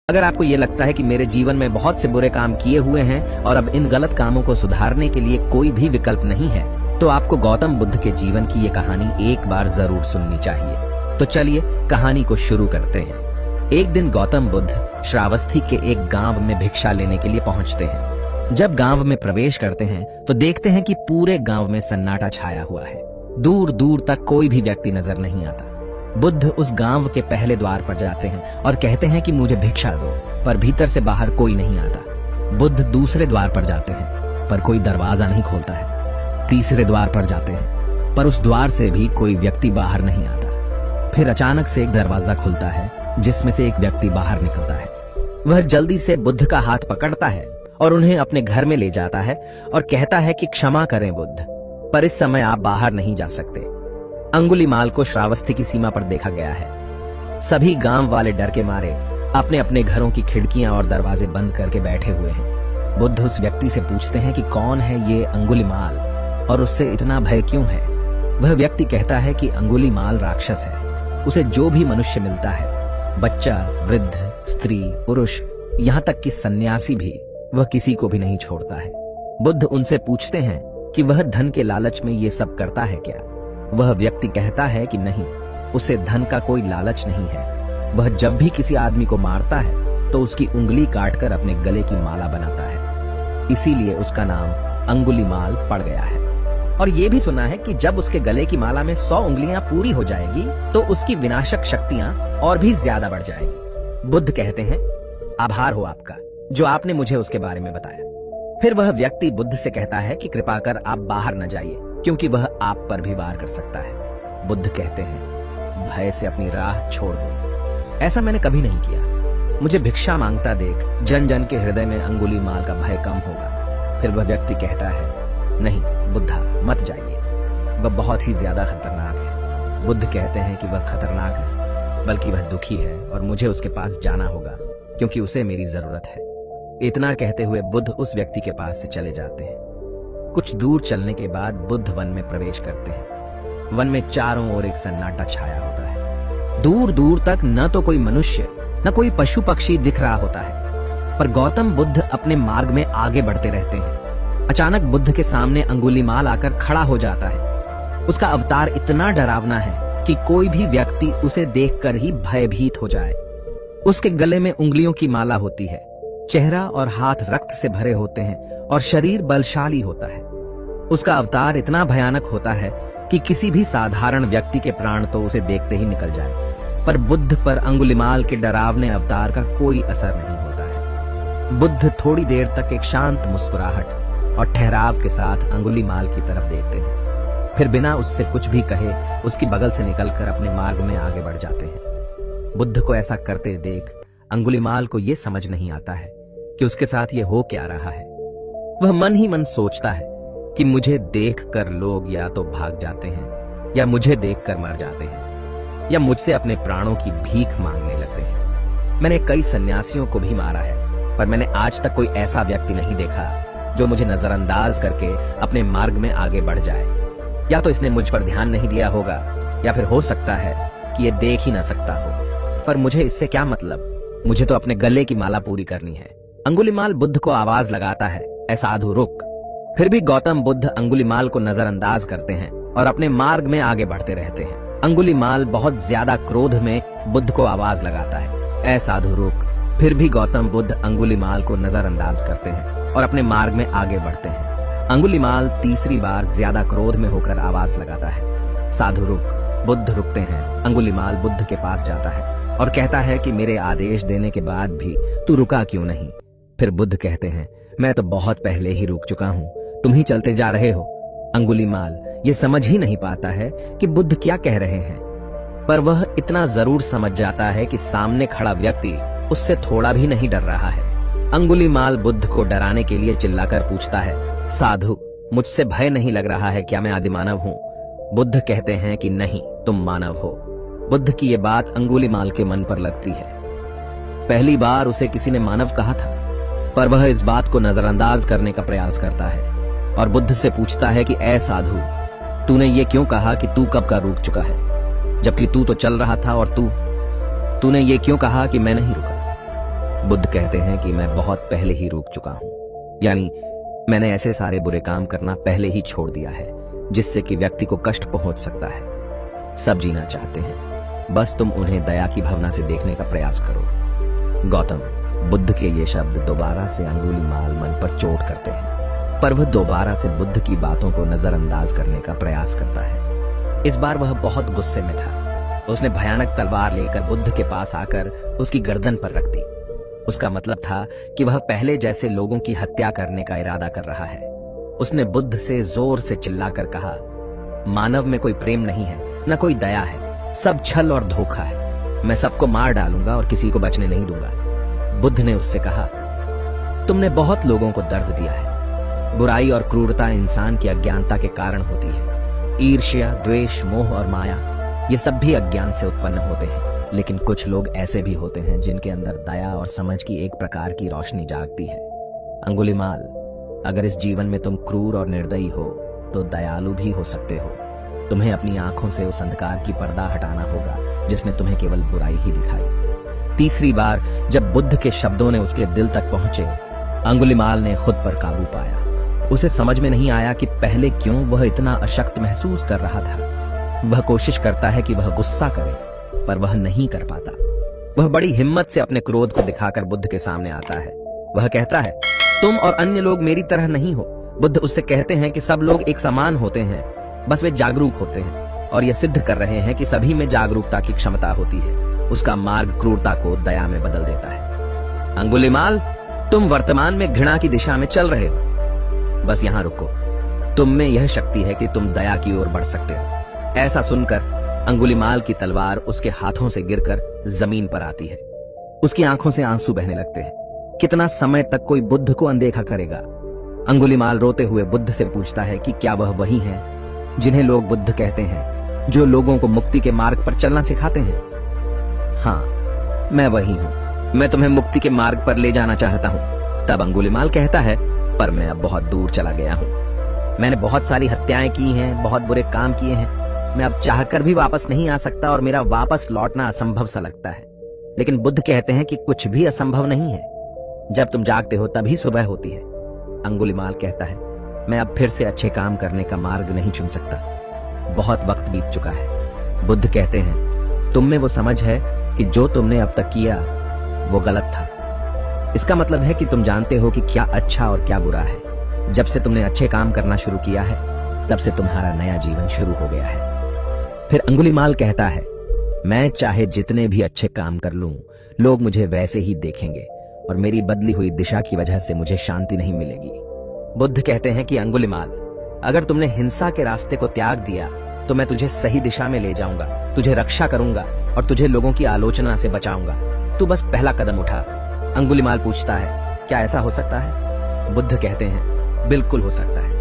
अगर आपको ये लगता है कि मेरे जीवन में बहुत से बुरे काम किए हुए हैं और अब इन गलत कामों को सुधारने के लिए कोई भी विकल्प नहीं है, तो आपको गौतम बुद्ध के जीवन की ये कहानी एक बार जरूर सुननी चाहिए। तो चलिए कहानी को शुरू करते हैं। एक दिन गौतम बुद्ध श्रावस्ती के एक गांव में भिक्षा लेने के लिए पहुंचते हैं। जब गांव में प्रवेश करते हैं तो देखते हैं कि पूरे गांव में सन्नाटा छाया हुआ है। दूर दूर तक कोई भी व्यक्ति नजर नहीं आता। बुद्ध उस गांव के पहले द्वार पर जाते हैं और कहते हैं कि मुझे भिक्षा दो, पर भीतर से बाहर कोई नहीं आता। बुद्ध दूसरे द्वार पर जाते हैं, पर कोई दरवाजा नहीं खोलता है। तीसरे द्वार पर जाते हैं, पर उस द्वार से भी कोई व्यक्ति बाहर नहीं आता। फिर अचानक से एक दरवाजा खुलता है, जिसमें से एक व्यक्ति बाहर निकलता है। वह जल्दी से बुद्ध का हाथ पकड़ता है और उन्हें अपने घर में ले जाता है और कहता है कि क्षमा करें बुद्ध, पर इस समय आप बाहर नहीं जा सकते। अंगुलीमाल को श्रावस्ती की सीमा पर देखा गया है। सभी गांव वाले डर के मारे अपने अपने घरों की खिड़कियां और दरवाजे बंद करके बैठे हुए हैं। बुद्ध उस व्यक्ति से पूछते हैं कि कौन है ये अंगुलीमाल और उससे इतना भय क्यों है। वह व्यक्ति कहता है कि अंगुलीमाल राक्षस है। उसे जो भी मनुष्य मिलता है, बच्चा, वृद्ध, स्त्री, पुरुष, यहाँ तक कि सन्यासी भी, वह किसी को भी नहीं छोड़ता है। बुद्ध उनसे पूछते हैं कि वह धन के लालच में ये सब करता है क्या। वह व्यक्ति कहता है कि नहीं, उसे धन का कोई लालच नहीं है। वह जब भी किसी आदमी को मारता है तो उसकी उंगली काटकर अपने गले की माला बनाता है। इसीलिए उसका नाम अंगुलीमाल पड़ गया है। और ये भी सुना है कि जब उसके गले की माला में 100 उंगलियां पूरी हो जाएगी तो उसकी विनाशक शक्तियां और भी ज्यादा बढ़ जाएगी। बुद्ध कहते हैं, आभार हो आपका जो आपने मुझे उसके बारे में बताया। फिर वह व्यक्ति बुद्ध से कहता है कि कृपा कर आप बाहर न जाइए, क्योंकि वह आप पर भी वार कर सकता है। बुद्ध कहते हैं, भय से अपनी राह छोड़ दो। ऐसा मैंने कभी नहीं किया। मुझे भिक्षा मांगता देख जन जन के हृदय में अंगुलीमाल का भय कम होगा। फिर वह व्यक्ति कहता है, नहीं बुद्धा, मत जाइए, वह बहुत ही ज्यादा खतरनाक है। बुद्ध कहते हैं कि वह खतरनाक नहीं, बल्कि वह दुखी है और मुझे उसके पास जाना होगा, क्योंकि उसे मेरी जरूरत है। इतना कहते हुए बुद्ध उस व्यक्ति के पास से चले जाते हैं। कुछ दूर चलने के बाद बुद्ध वन में प्रवेश करते हैं। वन में चारों ओर एक सन्नाटा छाया होता है। दूर दूर तक न तो कोई मनुष्य न कोई पशु पक्षी दिख रहा होता है, पर गौतम बुद्ध अपने मार्ग में आगे बढ़ते रहते हैं। अचानक बुद्ध के सामने अंगुलीमाल आकर खड़ा हो जाता है। उसका अवतार इतना डरावना है कि कोई भी व्यक्ति उसे देखकर ही भयभीत हो जाए। उसके गले में उंगलियों की माला होती है, चेहरा और हाथ रक्त से भरे होते हैं और शरीर बलशाली होता है। उसका अवतार इतना भयानक होता है कि किसी भी साधारण व्यक्ति के प्राण तो उसे देखते ही निकल जाए, पर बुद्ध पर अंगुलीमाल के डरावने अवतार का कोई असर नहीं होता है। बुद्ध थोड़ी देर तक एक शांत मुस्कुराहट और ठहराव के साथ अंगुलीमाल की तरफ देखते हैं, फिर बिना उससे कुछ भी कहे उसकी बगल से निकलकर अपने मार्ग में आगे बढ़ जाते हैं। बुद्ध को ऐसा करते देख अंगुलीमाल को यह समझ नहीं आता है कि उसके साथ ये हो क्या रहा है। वह मन ही मन सोचता है कि मुझे देखकर लोग या तो भाग जाते हैं या मुझे देखकर मर जाते हैं या मुझसे अपने प्राणों की भीख मांगने लगते हैं। मैंने कई सन्यासियों को भी मारा है, पर मैंने आज तक कोई ऐसा व्यक्ति नहीं देखा जो मुझे नजरअंदाज करके अपने मार्ग में आगे बढ़ जाए। या तो इसने मुझ पर ध्यान नहीं दिया होगा, या फिर हो सकता है कि ये देख ही ना सकता हो, पर मुझे इससे क्या मतलब, मुझे तो अपने गले की माला पूरी करनी है। अंगुलीमाल बुद्ध को आवाज लगाता है, ऐ साधु रुक। फिर भी गौतम बुद्ध अंगुलीमाल को नजरअंदाज करते हैं और अपने मार्ग में आगे बढ़ते रहते हैं। अंगुलीमाल बहुत ज्यादा क्रोध में बुद्ध को आवाज लगाता है, ऐ साधु रुक। फिर भी गौतम बुद्ध अंगुलीमाल को नजरअंदाज करते हैं और अपने मार्ग में आगे बढ़ते हैं। अंगुलीमाल तीसरी बार ज्यादा क्रोध में होकर आवाज लगाता है, साधु रुक। बुद्ध रुकते हैं। अंगुलीमाल बुद्ध के पास जाता है और कहता है कि मेरे आदेश देने के बाद भी तू रुका क्यों नहीं। फिर बुद्ध कहते हैं, मैं तो बहुत पहले ही रुक चुका हूँ, तुम ही चलते जा रहे हो। अंगुलीमाल ये समझ ही नहीं पाता है कि बुद्ध क्या कह रहे हैं, पर वह इतना जरूर समझ जाता है कि सामने खड़ा व्यक्ति उससे थोड़ा भी नहीं डर रहा है। अंगुलीमाल बुद्ध को डराने के लिए चिल्लाकर पूछता है, साधु मुझसे भय नहीं लग रहा है क्या, मैं आदिमानव हूँ। बुद्ध कहते हैं कि नहीं, तुम मानव हो। बुद्ध की ये बात अंगुलीमाल के मन पर लगती है। पहली बार उसे किसी ने मानव कहा था, पर वह इस बात को नजरअंदाज करने का प्रयास करता है और बुद्ध से पूछता है कि ऐ साधु, तूने ये क्यों कहा कि तू कब का रुक चुका है, जबकि तू तो चल रहा था, और तूने ये क्यों कहा कि मैं नहीं रुका। बुद्ध कहते हैं कि मैं बहुत पहले ही रुक चुका हूं, यानी मैंने ऐसे सारे बुरे काम करना पहले ही छोड़ दिया है जिससे कि व्यक्ति को कष्ट पहुंच सकता है। सब जीना चाहते हैं, बस तुम उन्हें दया की भावना से देखने का प्रयास करो। गौतम बुद्ध के ये शब्द दोबारा से अंगुलीमाल मन पर चोट करते हैं, पर वह दोबारा से बुद्ध की बातों को नजरअंदाज करने का प्रयास करता है। इस बार वह बहुत गुस्से में था। उसने भयानक तलवार लेकर बुद्ध के पास आकर उसकी गर्दन पर रख दी। उसका मतलब था कि वह पहले जैसे लोगों की हत्या करने का इरादा कर रहा है। उसने बुद्ध से जोर से चिल्लाकर कहा, मानव में कोई प्रेम नहीं है, न कोई दया है, सब छल और धोखा है। मैं सबको मार डालूंगा और किसी को बचने नहीं दूंगा। बुद्ध ने उससे कहा, तुमने बहुत लोगों को दर्द दिया है। बुराई और क्रूरता इंसान की अज्ञानता के कारण होती है। ईर्ष्या, द्वेष, मोह और माया, ये सब भी अज्ञान से उत्पन्न होते हैं। लेकिन कुछ लोग ऐसे भी होते हैं जिनके अंदर दया और समझ की एक प्रकार की रोशनी जागती है। अंगुलीमाल, अगर इस जीवन में तुम क्रूर और निर्दयी हो तो दयालु भी हो सकते हो। तुम्हें अपनी आंखों से उस अंधकार की पर्दा हटाना होगा जिसने तुम्हें केवल बुराई ही दिखाई। तीसरी बार जब बुद्ध के शब्दों ने उसके दिल तक पहुंचे, अंगुलीमाल ने खुद पर काबू पाया। उसे समझ में नहीं आया कि पहले क्यों वह इतना अशक्त महसूस कर रहा था। वह कोशिश करता है कि वह गुस्सा करे, पर वह नहीं कर पाता। वह बड़ी हिम्मत से अपने क्रोध को दिखाकर बुद्ध के सामने आता है। वह कहता है, तुम और अन्य लोग मेरी तरह नहीं हो। बुद्ध उससे कहते हैं कि सब लोग एक समान होते हैं, बस वे जागरूक होते हैं और यह सिद्ध कर रहे हैं कि सभी में जागरूकता की क्षमता होती है। उसका मार्ग क्रूरता को दया में बदल देता है। अंगुलीमाल, तुम वर्तमान में घृणा की दिशा में चल रहे हो। बस यहां रुको। तुम में यह शक्ति है कि तुम दया की ओर बढ़ सकते हो। ऐसा सुनकर अंगुलीमाल की तलवार उसके हाथों से गिरकर जमीन पर आती है। उसकी आंखों से आंसू बहने लगते हैं। कितना समय तक कोई बुद्ध को अनदेखा करेगा? अंगुलीमाल रोते हुए बुद्ध से पूछता है कि क्या वह वही है जिन्हें लोग बुद्ध कहते हैं, जो लोगों को मुक्ति के मार्ग पर चलना सिखाते हैं? हाँ, मैं वही हूं। मैं तुम्हें मुक्ति के मार्ग पर ले जाना चाहता हूं। तब अंगुलीमाल कहता है, पर मैं अब बहुत दूर चला गया हूं। मैंने बहुत सारी हत्याएं की हैं, बहुत बुरे काम किए हैं। मैं अब चाहकर भी वापस नहीं आ सकता और मेरा वापस लौटना असंभव सा लगता है। लेकिन बुद्ध कहते हैं कि कुछ भी असंभव नहीं है। जब तुम जागते हो तभी सुबह होती है। अंगुलीमाल कहता है, मैं अब फिर से अच्छे काम करने का मार्ग नहीं चुन सकता। बहुत वक्त बीत चुका है। बुद्ध कहते हैं, तुम में वो समझ है कि जो तुमने अब तक किया वो गलत था। इसका मतलब है कि तुम जानते हो कि क्या अच्छा और क्या बुरा है। जब से तुमने अच्छे काम करना शुरू किया है, तब से तुम्हारा नया जीवन शुरू हो गया है। फिर अंगुलीमाल कहता है, मैं चाहे जितने भी अच्छे काम कर लूं, लोग मुझे वैसे ही देखेंगे और मेरी बदली हुई दिशा की वजह से मुझे शांति नहीं मिलेगी। बुद्ध कहते हैं कि अंगुलीमाल, अगर तुमने हिंसा के रास्ते को त्याग दिया तो मैं तुझे सही दिशा में ले जाऊंगा, तुझे रक्षा करूंगा और तुझे लोगों की आलोचना से बचाऊंगा। तू बस पहला कदम उठा। अंगुलीमाल पूछता है, क्या ऐसा हो सकता है? बुद्ध कहते हैं, बिल्कुल हो सकता है।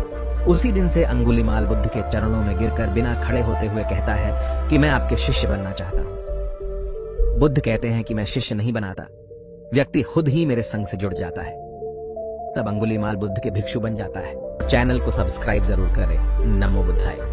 उसी दिन से अंगुलीमाल बुद्ध के चरणों में गिरकर बिना खड़े होते हुए कहता है कि मैं आपके शिष्य बनना चाहता हूं। बुद्ध कहते हैं कि मैं शिष्य नहीं बनाता, व्यक्ति खुद ही मेरे संग से जुड़ जाता है। तब अंगुलीमाल बुद्ध के भिक्षु बन जाता है। चैनल को सब्सक्राइब जरूर करें। नमो बुद्धाय।